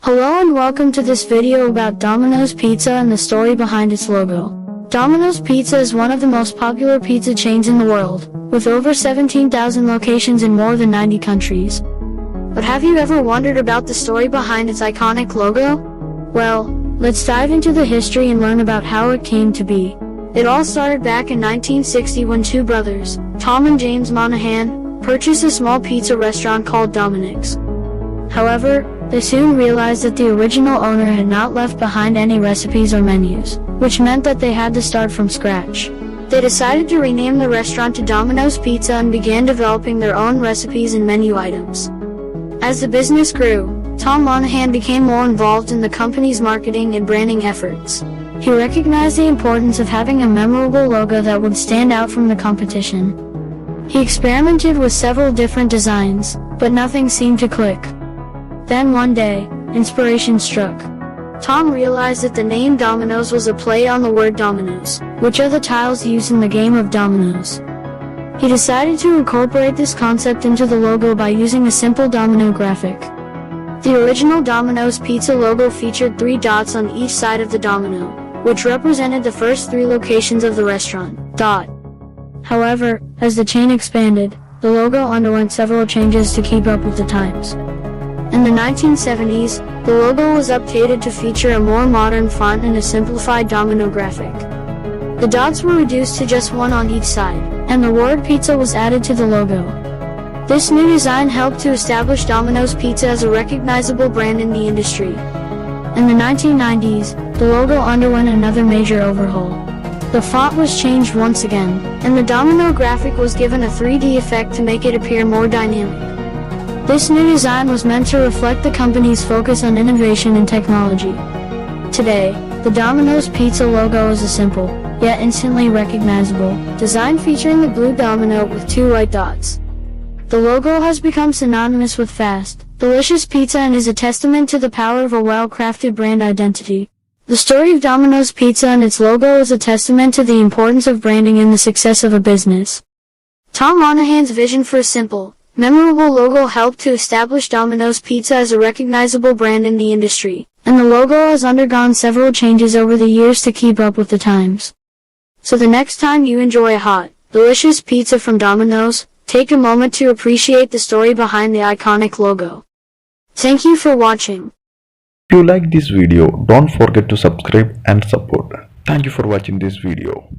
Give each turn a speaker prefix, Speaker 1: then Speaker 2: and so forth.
Speaker 1: Hello and welcome to this video about Domino's Pizza and the story behind its logo. Domino's Pizza is one of the most popular pizza chains in the world, with over 17,000 locations in more than 90 countries. But have you ever wondered about the story behind its iconic logo? Well, let's dive into the history and learn about how it came to be. It all started back in 1960 when two brothers, Tom and James Monahan, purchased a small pizza restaurant called Domino's. However, they soon realized that the original owner had not left behind any recipes or menus, which meant that they had to start from scratch. They decided to rename the restaurant to Domino's Pizza and began developing their own recipes and menu items. As the business grew, Tom Monahan became more involved in the company's marketing and branding efforts. He recognized the importance of having a memorable logo that would stand out from the competition. He experimented with several different designs, but nothing seemed to click. Then one day, inspiration struck. Tom realized that the name Domino's was a play on the word dominoes, which are the tiles used in the game of dominoes. He decided to incorporate this concept into the logo by using a simple domino graphic. The original Domino's Pizza logo featured 3 dots on each side of the domino, which represented the first 3 locations of the restaurant. However, as the chain expanded, the logo underwent several changes to keep up with the times. In the 1970s, the logo was updated to feature a more modern font and a simplified domino graphic. The dots were reduced to just 1 on each side, and the word pizza was added to the logo. This new design helped to establish Domino's Pizza as a recognizable brand in the industry. In the 1990s, the logo underwent another major overhaul. The font was changed once again, and the domino graphic was given a 3D effect to make it appear more dynamic. This new design was meant to reflect the company's focus on innovation and technology. Today, the Domino's Pizza logo is a simple, yet instantly recognizable, design featuring the blue domino with 2 white dots. The logo has become synonymous with fast, delicious pizza and is a testament to the power of a well-crafted brand identity. The story of Domino's Pizza and its logo is a testament to the importance of branding and the success of a business. Tom Monahan's vision for a simple, memorable logo helped to establish Domino's Pizza as a recognizable brand in the industry, and the logo has undergone several changes over the years to keep up with the times. So the next time you enjoy a hot, delicious pizza from Domino's, take a moment to appreciate the story behind the iconic logo. Thank you for watching.
Speaker 2: If you like this video, don't forget to subscribe and support. Thank you for watching this video.